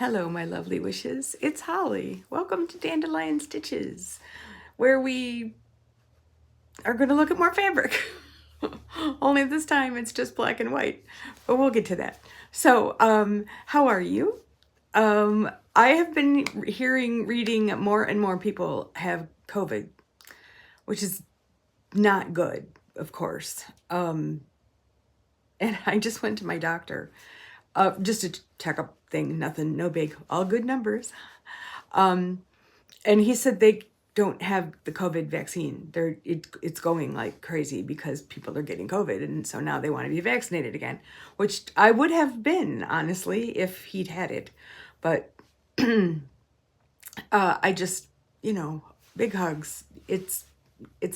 Hello, my lovely wishes. It's Holly. Welcome to Dandelion Stitches, where we are going to look at more fabric. Only this time it's just black and white, but we'll get to that. So, how are you? I have been reading more and more people have COVID, which is not good, of course. And I just went to my doctor, just a checkup thing, nothing, no big, all good numbers. And he said they don't have the COVID vaccine. It's going like crazy because people are getting COVID, and so now they want to be vaccinated again, which I would have been, honestly, if he'd had it. But I just, big hugs. It's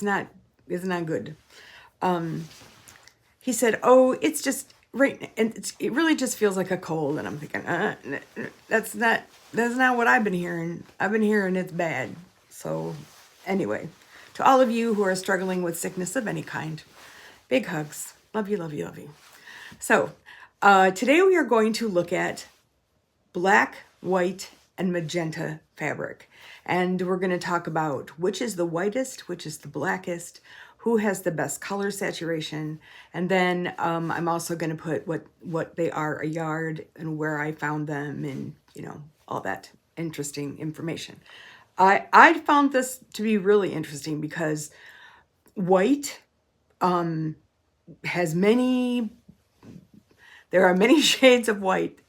not good. He said, "Oh, it's just right," and it really just feels like a cold. And I'm thinking, that's not what I've been hearing. I've been hearing it's bad. So, anyway, to all of you who are struggling with sickness of any kind, big hugs. Love you, love you, love you. So, today we are going to look at black, white, and magenta fabric, and we're going to talk about which is the whitest, which is the blackest, who has the best color saturation, and then I'm also going to put what they are a yard and where I found them, and all that interesting information. I found this to be really interesting because white has there are many shades of white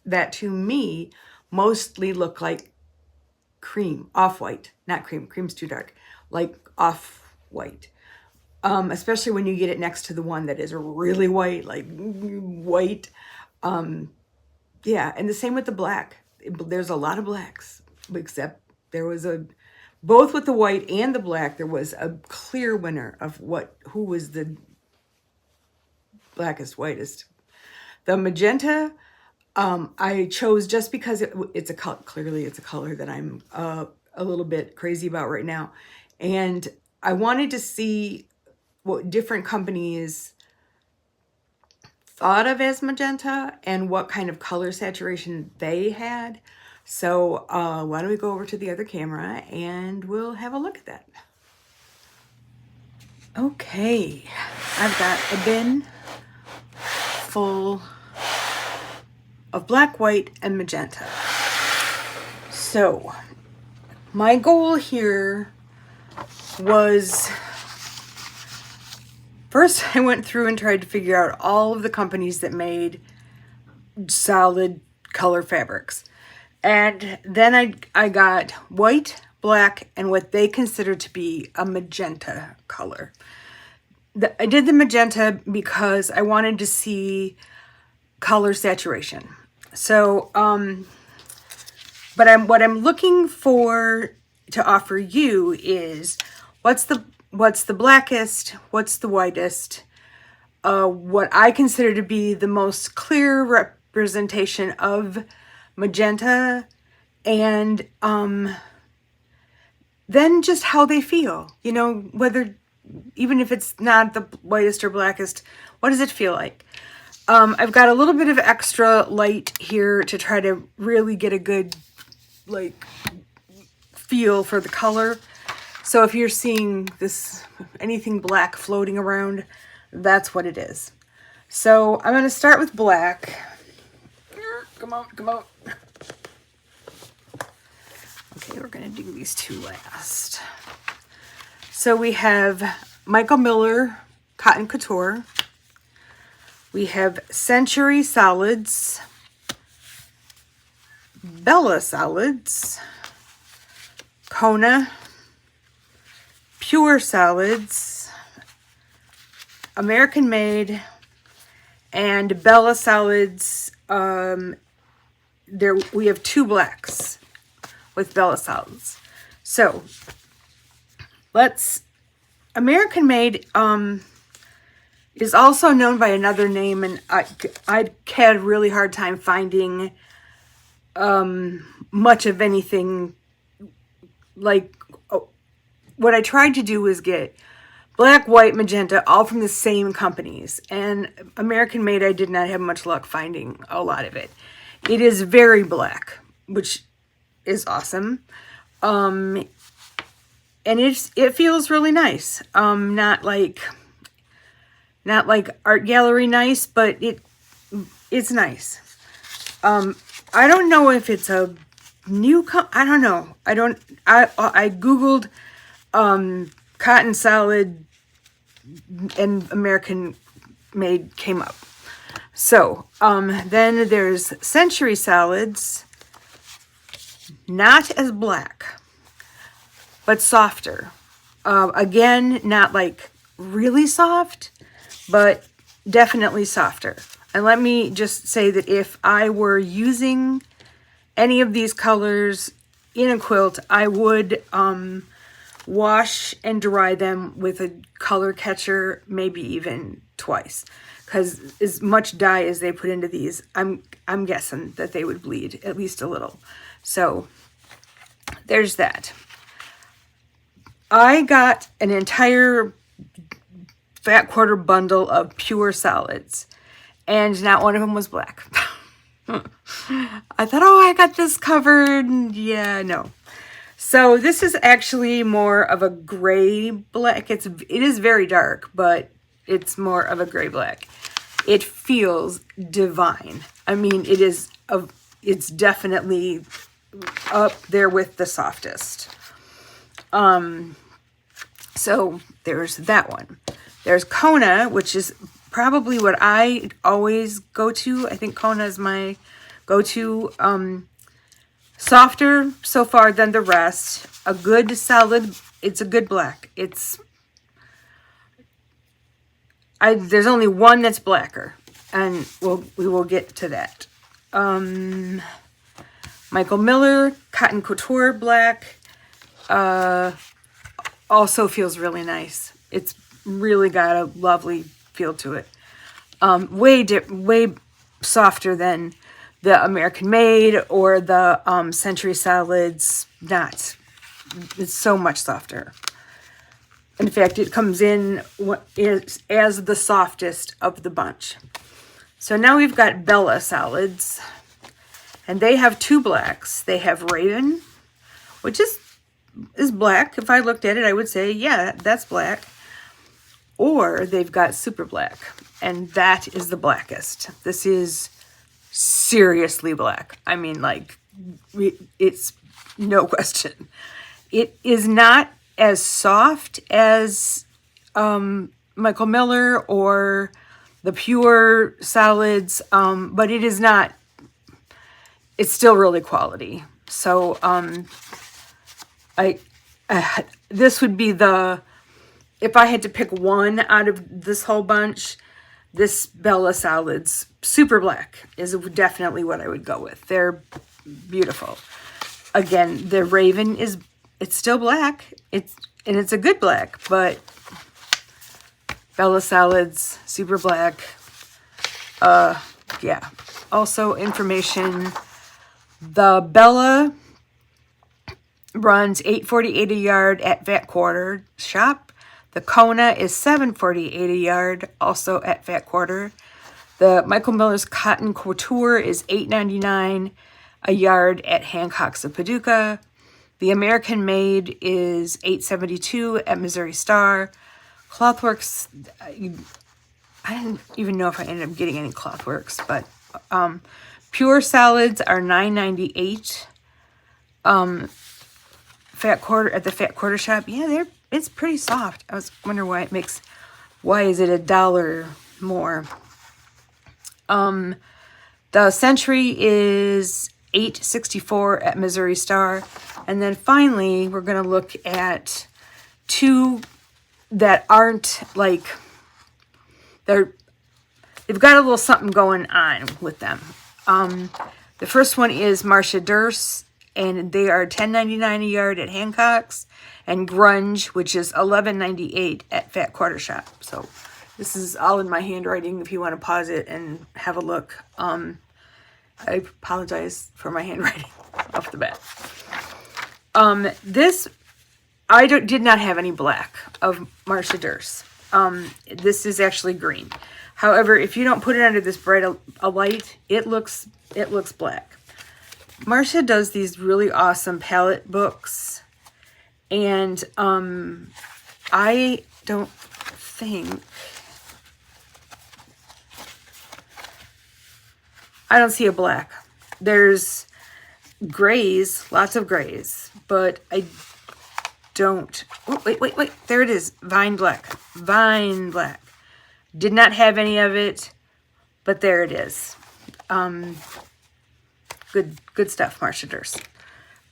that to me mostly look like cream, off-white, not cream, cream's too dark, like off-white. Especially when you get it next to the one that is really white, like white. Yeah, and the same with the black. There's a lot of blacks, except both with the white and the black, there was a clear winner of who was the blackest, whitest. The magenta, I chose just because it's a color. Clearly, it's a color that I'm a little bit crazy about right now, and I wanted to see what different companies thought of as magenta and what kind of color saturation they had. So why don't we go over to the other camera and we'll have a look at that. Okay, I've got a bin full of black, white, and magenta. So my goal here was, first I went through and tried to figure out all of the companies that made solid color fabrics. And then I got white, black, and what they consider to be a magenta color. I did the magenta because I wanted to see color saturation. So, but what I'm looking for to offer you is what's the blackest, what's the whitest, what I consider to be the most clear representation of magenta, and then just how they feel, whether, even if it's not the whitest or blackest, what does it feel like? I've got a little bit of extra light here to try to really get a good feel for the color. So if you're seeing anything black floating around, that's what it is. So I'm going to start with black. Come on. Okay, we're going to do these two last. So we have Michael Miller Cotton Couture. We have Century Solids, Bella Solids, Kona, Pure Solids, American Made, and Bella Solids. We have two blacks with Bella Solids. So American Made is also known by another name, and I had a really hard time finding much of anything. What I tried to do was get black, white, magenta, all from the same companies, and American Made, I did not have much luck finding a lot of it. It is very black, which is awesome. And it feels really nice. Not like art gallery nice, but it's nice. I don't know if it's a new I don't know. I googled cotton solid and American made came up. So, then there's Century Solids, not as black, but softer. Again, not like really soft, but definitely softer. And let me just say that if I were using any of these colors in a quilt, I would wash and dry them with a color catcher, maybe even twice. Because as much dye as they put into these, I'm guessing that they would bleed at least a little. So there's that. I got an entire fat quarter bundle of pure solids, and not one of them was black. I thought, oh, I got this covered. Yeah, no. So this is actually more of a gray black. It is very dark, but it's more of a gray black. It feels divine. I mean, it's definitely up there with the softest. So there's that one. There's Kona, which is probably what I always go to. I think Kona is my go-to. Softer so far than the rest. A good solid. It's a good black. There's only one that's blacker, and we will get to that. Michael Miller Cotton Couture black. Also feels really nice. It's really got a lovely feel to it. Way softer than the American Made or the Century Solids. It's so much softer. In fact, it comes in as the softest of the bunch. So now we've got Bella Solids, and they have two blacks. They have Raven, which is black. If I looked at it, I would say, yeah, that's black. Or they've got Super Black, and that is the blackest. This is seriously black. I mean, like, it's no question. It is not as soft as Michael Miller or the pure solids, but it is not. It's still really quality. So this would be if I had to pick one out of this whole bunch, this Bella Solids Super Black is definitely what I would go with. They're beautiful. Again, the Raven it's still black. It's a good black, but Bella Solids Super Black. Yeah. Also information. The Bella runs $8.48 a yard at Fat Quarter shop. The Kona is $7.48 a yard, also at Fat Quarter. The Michael Miller's Cotton Couture is $8.99 a yard at Hancock's of Paducah. The American Made is $8.72 at Missouri Star. Clothworks, I didn't even know if I ended up getting any Clothworks, but pure solids are $9.98. Fat Quarter at the Fat Quarter shop. Yeah, it's pretty soft. I was wondering why is it $1 more? The Century is $8.64 at Missouri Star. And then finally, we're going to look at two that aren't like, they've got a little something going on with them. The first one is Marcia Durst, and they are $10.99 a yard at Hancock's, and Grunge, which is $11.98 at Fat Quarter Shop. So this is all in my handwriting if you want to pause it and have a look. I apologize for my handwriting off the bat. I did not have any black of Marcia Durst. This is actually green. However, if you don't put it under this bright a light, it looks black. Marcia does these really awesome palette books, and I don't think, I don't see a black. There's grays, lots of grays, but I don't, oh, wait, there it is, Vine Black. Did not have any of it, but there it is. Good stuff, Marcia Durst.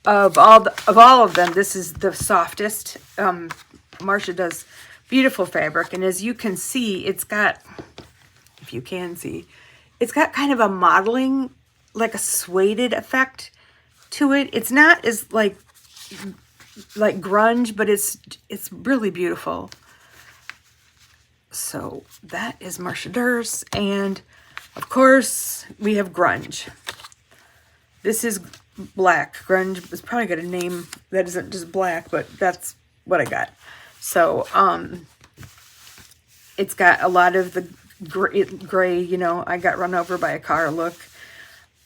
Of all of them, this is the softest. Marcia does beautiful fabric, and as you can see, it's got, if you can see, it's got kind of a modeling, like a suede effect to it. It's not as like grunge, but it's really beautiful. So that is Marcia Durst, and of course we have grunge. This is black. Grunge is probably got a name that isn't just black, but that's what I got. So it's got a lot of the gray, you know, I got run over by a car look,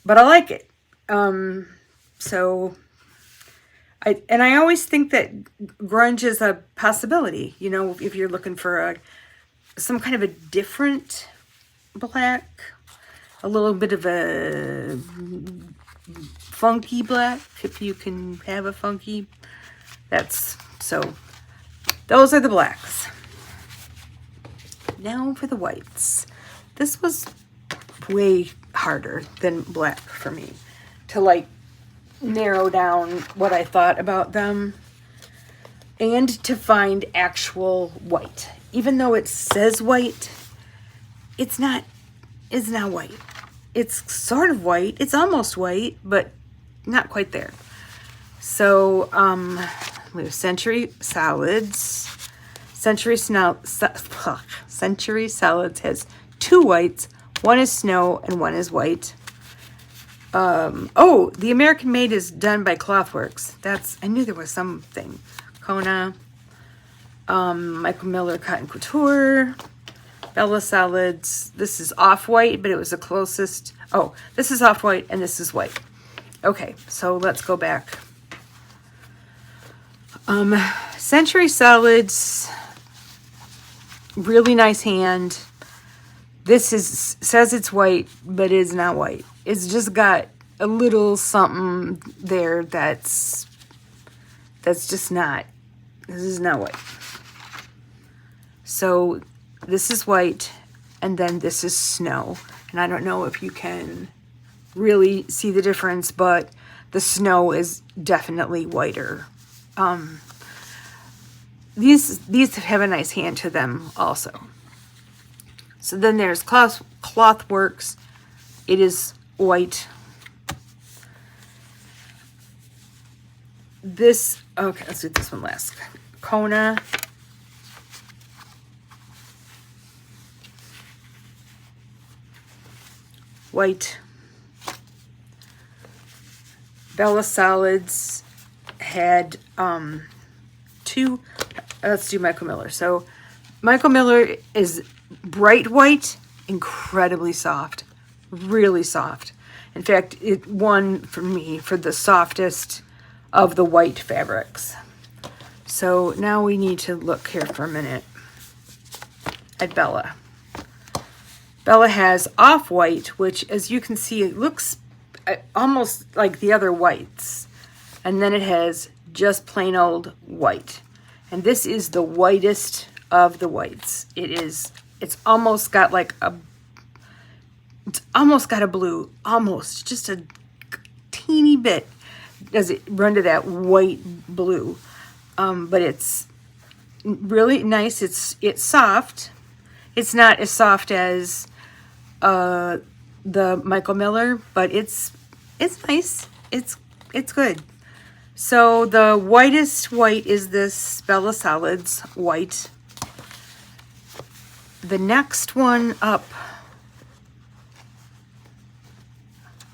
but I like it. So I always think that grunge is a possibility, you know, if you're looking for some kind of a different black, a little bit of a funky black, if you can have a funky, so those are the blacks. Now for the whites. This was way harder than black for me to like narrow down what I thought about them and to find actual white. Even though it says white, it's not white. It's sort of white. It's almost white, but not quite there. So we have Century Solids. Century Solids has two whites. One is snow and one is white. Oh, the American Made is done by Clothworks. I knew there was something. Kona, Michael Miller Cotton Couture, Bella Solids. This is off-white, but it was the closest. Oh, this is off-white and this is white. Okay, so let's go back. Century Solids, really nice hand. This says it's white, but it is not white. It's just got a little something there that's just not. This is not white. So this is white, and then this is snow. And I don't know if you can really see the difference, but the snow is definitely whiter. These have a nice hand to them also. So then there's Clothworks. It is white. Okay, let's do this one last. Kona. White. Bella Solids had two. Let's do Michael Miller. So Michael Miller is bright white, incredibly soft, really soft. In fact, it won for me for the softest of the white fabrics. So now we need to look here for a minute at Bella. Bella has off-white, which, as you can see, it looks almost like the other whites. And then it has just plain old white. And this is the whitest of the whites. It's almost got like it's almost got a blue, almost, just a teeny bit. Does it run to that white blue? But it's really nice. It's soft. It's not as soft as the Michael Miller, but it's nice. It's good. So the whitest white is this Bella Solids white. The next one up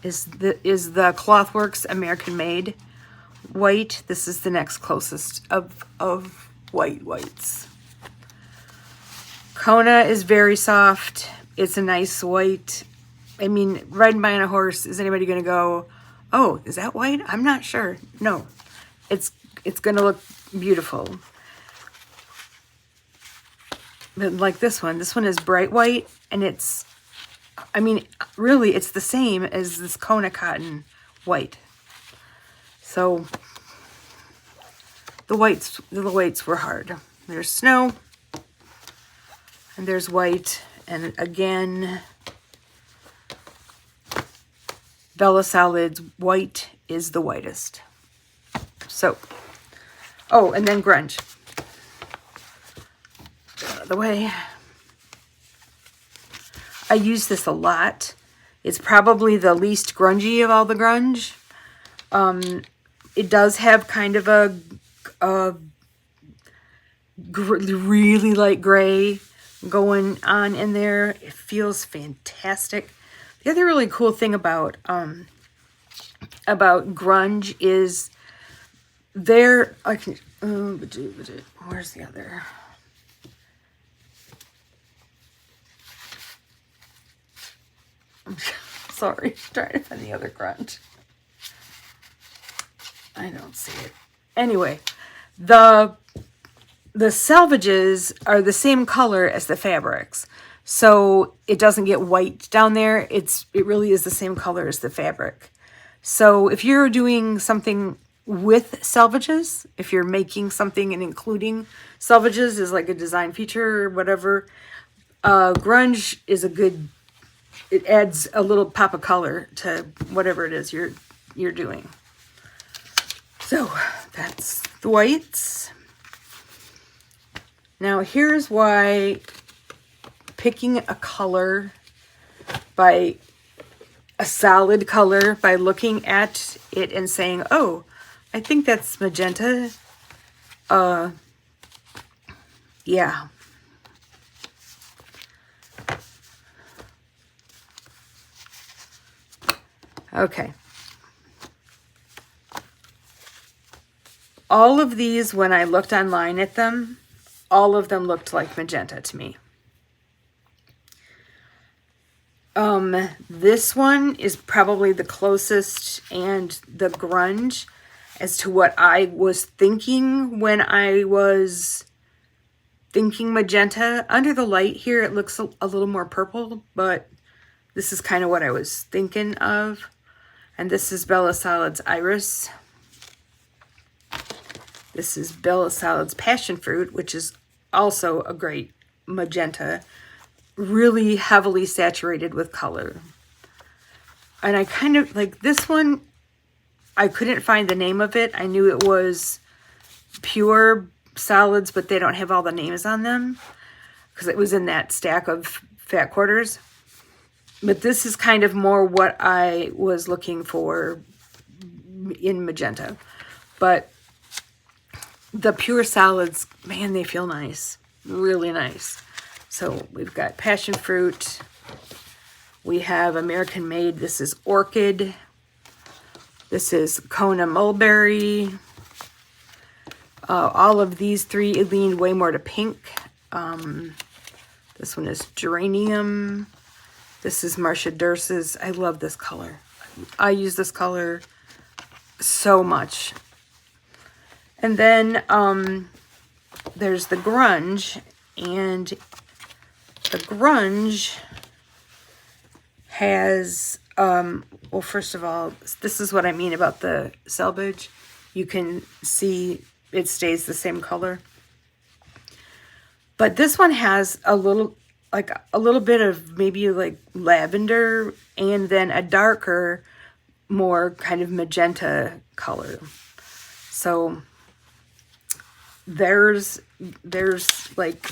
is the Clothworks American Made white. This is the next closest of whites. Kona is very soft. It's a nice white. I mean, riding by on a horse, is anybody going to go, oh, is that white? I'm not sure. No, it's going to look beautiful. But like this one is bright white, and it's, I mean, really, it's the same as this Kona cotton white. So the whites were hard. There's snow, and there's white, and again, Bella Solid's white is the whitest. So, oh, and then grunge. Get out of the way. I use this a lot. It's probably the least grungy of all the grunge. It does have kind of a really light gray going on in there. It feels fantastic. The other really cool thing about grunge is there. I can. Where's the other? I'm sorry, trying to find the other grunge. I don't see it. Anyway, the selvages are the same color as the fabrics. So it doesn't get white down there. It really is the same color as the fabric. So if you're doing something with selvages, if you're making something and including selvages as like a design feature or whatever, grunge is a good, it adds a little pop of color to whatever it is you're doing. So that's the whites. Now here's why picking a color by a solid color, by looking at it and saying, oh, I think that's magenta. Yeah. Okay. All of these, when I looked online at them, all of them looked like magenta to me. This one is probably the closest and the grunge as to what I was thinking when I was thinking magenta. Under the light here, it looks a little more purple, but this is kind of what I was thinking of. And this is Bella Solid's Iris. This is Bella Solid's Passion Fruit, which is also a great magenta. Really heavily saturated with color. And I kind of like this one. I couldn't find the name of it. I knew it was Pure Solids, but they don't have all the names on them because it was in that stack of fat quarters. But this is kind of more what I was looking for in magenta. But the Pure Solids, man, they feel nice. Really nice. So we've got Passion Fruit. We have American Made. This is Orchid. This is Kona Mulberry. All of these three leaned way more to pink. This one is Geranium. This is Marcia Durst's. I love this color. I use this color so much. And then there's the grunge, and the grunge has, well, first of all, this is what I mean about the selvage. You can see it stays the same color. But this one has a little bit of maybe like lavender and then a darker, more kind of magenta color. So there's like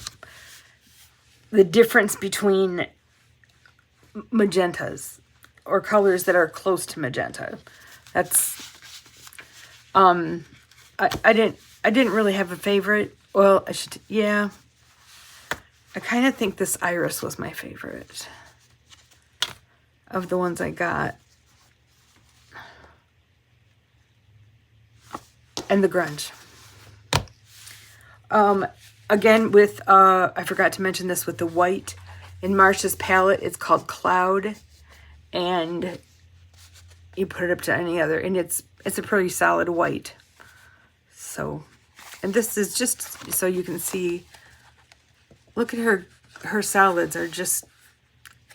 the difference between magentas or colors that are close to magenta. That's I didn't really have a favorite. Well, yeah. I kind of think this Iris was my favorite of the ones I got. And the grunge. Again, with, I forgot to mention this with the white. in Marsha's palette, it's called Cloud, and you put it up to any other, and it's a pretty solid white. So, and this is just so you can see, look at her salads are just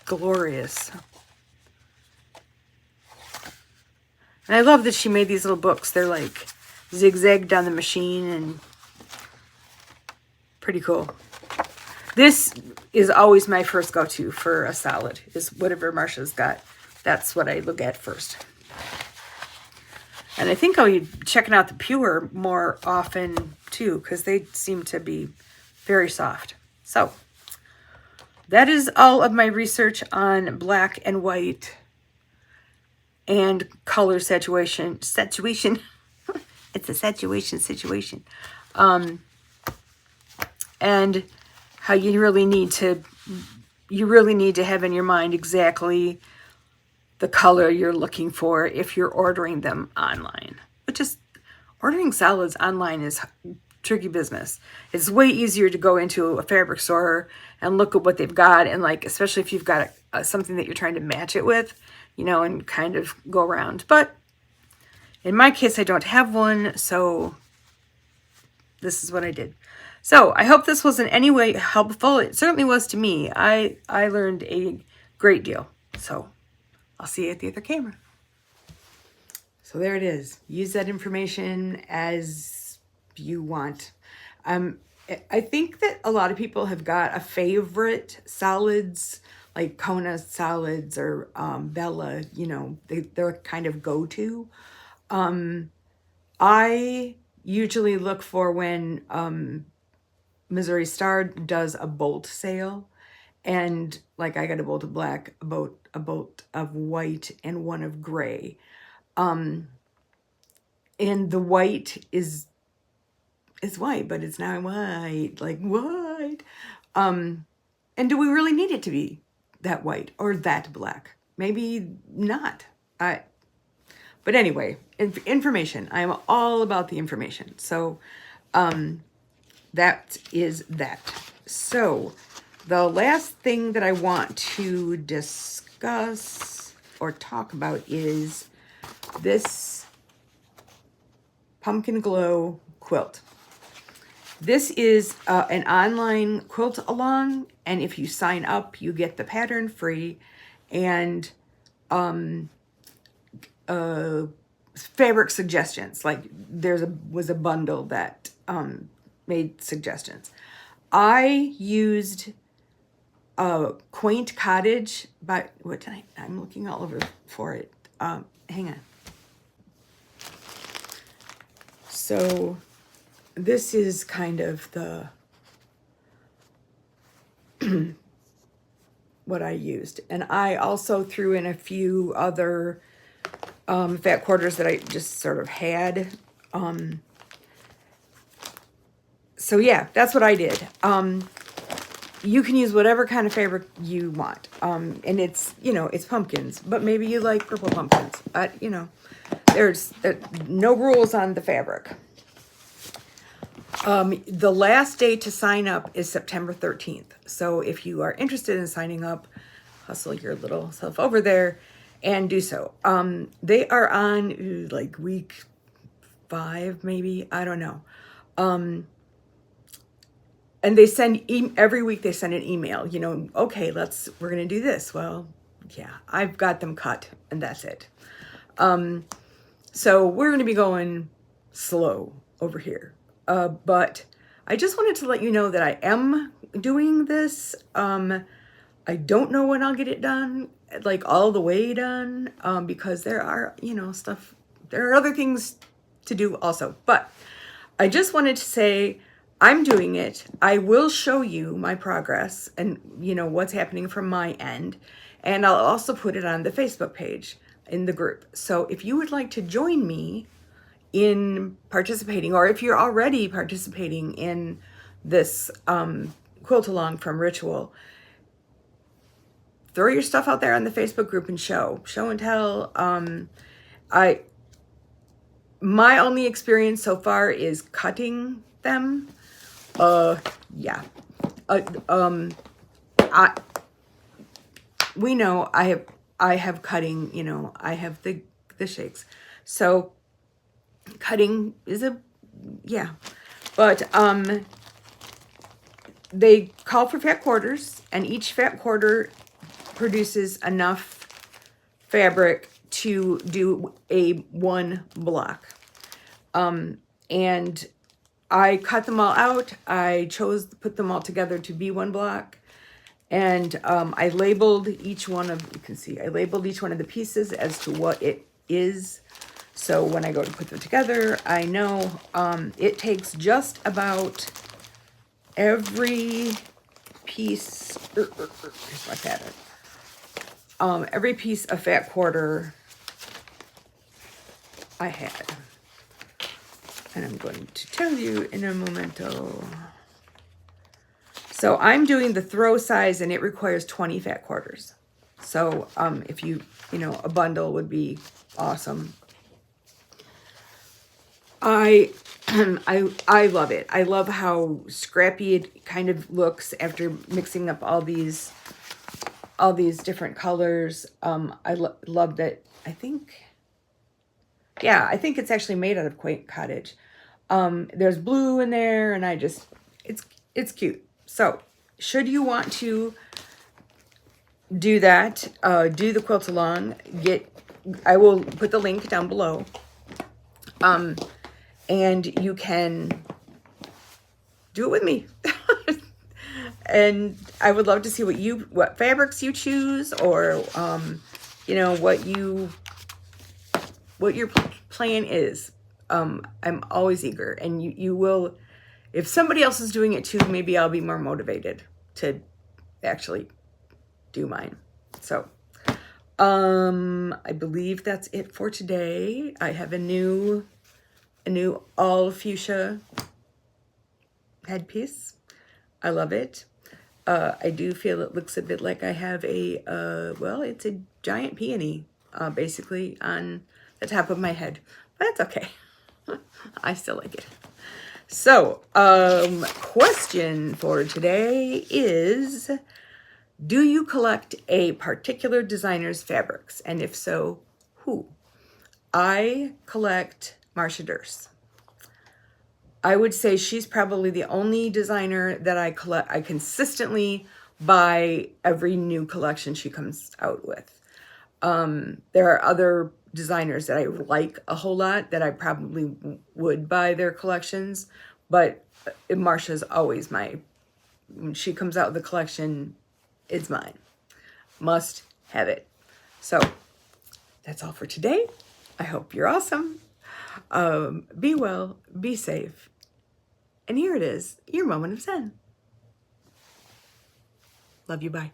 glorious. And I love that she made these little books. They're like zigzagged on the machine and pretty cool. This is always my first go-to for a salad, is whatever Marsha's got. That's what I look at first. And I think I'll be checking out the Pure more often too, because they seem to be very soft. So that is all of my research on black and white and color saturation. It's a situation. And how you really need to have in your mind exactly the color you're looking for if you're ordering them online. Which is, ordering salads online is tricky business. It's way easier to go into a fabric store and look at what they've got, and like, especially if you've got something that you're trying to match it with, you know, and kind of go around. But in my case, I don't have one, so this is what I did. So I hope this was in any way helpful. It certainly was to me. I learned a great deal. So I'll see you at the other camera. So there it is. Use that information as you want. I think that a lot of people have got a favorite salads, like Kona salads or Bella, you know, they're kind of go-to. I usually look for when Missouri Star does a bolt sale, and like I got a bolt of black, a bolt of white, and one of gray. And the white is white, but it's not white, like white. And do we really need it to be that white or that black? Maybe not. But anyway, information. I am all about the information. So that is that. So the last thing that I want to discuss or talk about is this Pumpkin Glow quilt. This is an online quilt along, and if you sign up, you get the pattern free, and fabric suggestions. Like was a bundle that made suggestions. I used Quaint Cottage by I'm looking all over for it. Hang on. So this is kind of the what I used, and I also threw in a few other fat quarters that I just sort of had. So yeah, that's what I did. You can use whatever kind of fabric you want. And it's, you know, it's pumpkins, but maybe you like purple pumpkins. You know, there's no rules on the fabric. The last day to sign up is September 13th. So if you are interested in signing up, hustle your little self over there and do so. They are on like week 5, maybe, I don't know. And they send every week they send an email, you know, okay, we're going to do this. Well, yeah, I've got them cut and that's it. So we're going to be going slow over here. But I just wanted to let you know that I am doing this. I don't know when I'll get it done, like all the way done, because there are, you know, there are other things to do also. But I just wanted to say I'm doing it. I will show you my progress and, you know, what's happening from my end. And I'll also put it on the Facebook page in the group. So if you would like to join me in participating, or if you're already participating in this quilt along from Ritual, throw your stuff out there on the Facebook group and show and tell. My only experience so far is cutting them. Yeah. we know I have cutting, you know, I have the shakes. So cutting is yeah. But they call for fat quarters, and each fat quarter produces enough fabric to do one block. And I cut them all out. I chose to put them all together to be one block. And I labeled each one of, you can see, I labeled each one of the pieces as to what it is. So when I go to put them together, I know it takes just about every piece, here's my pattern. Every piece of fat quarter I had. And I'm going to tell you in a momento. So I'm doing the throw size, and it requires 20 fat quarters. So if you know, a bundle would be awesome. I love it. I love how scrappy it kind of looks after mixing up all these different colors. I love that. I think it's actually made out of Quaint Cottage. There's blue in there, and it's cute. So should you want to do that, do the quilt along, I will put the link down below. And you can do it with me. And I would love to see what fabrics you choose, or you know, what your plan is. I'm always eager, and you will, if somebody else is doing it too, maybe I'll be more motivated to actually do mine. So I believe that's it for today. I have a new all fuchsia headpiece. I love it. I do feel it looks a bit like I have well, it's a giant peony, basically on the top of my head, but that's okay. I still like it. So, question for today is, do you collect a particular designer's fabrics? And if so, who? I collect Marcia Durst. I would say she's probably the only designer that I consistently buy every new collection she comes out with. There are other designers that I like a whole lot that I probably would buy their collections, but Marcia's always when she comes out with a collection, it's mine. Must have it. So that's all for today. I hope you're awesome. Be well, be safe. And here it is, your moment of zen. Love you, bye.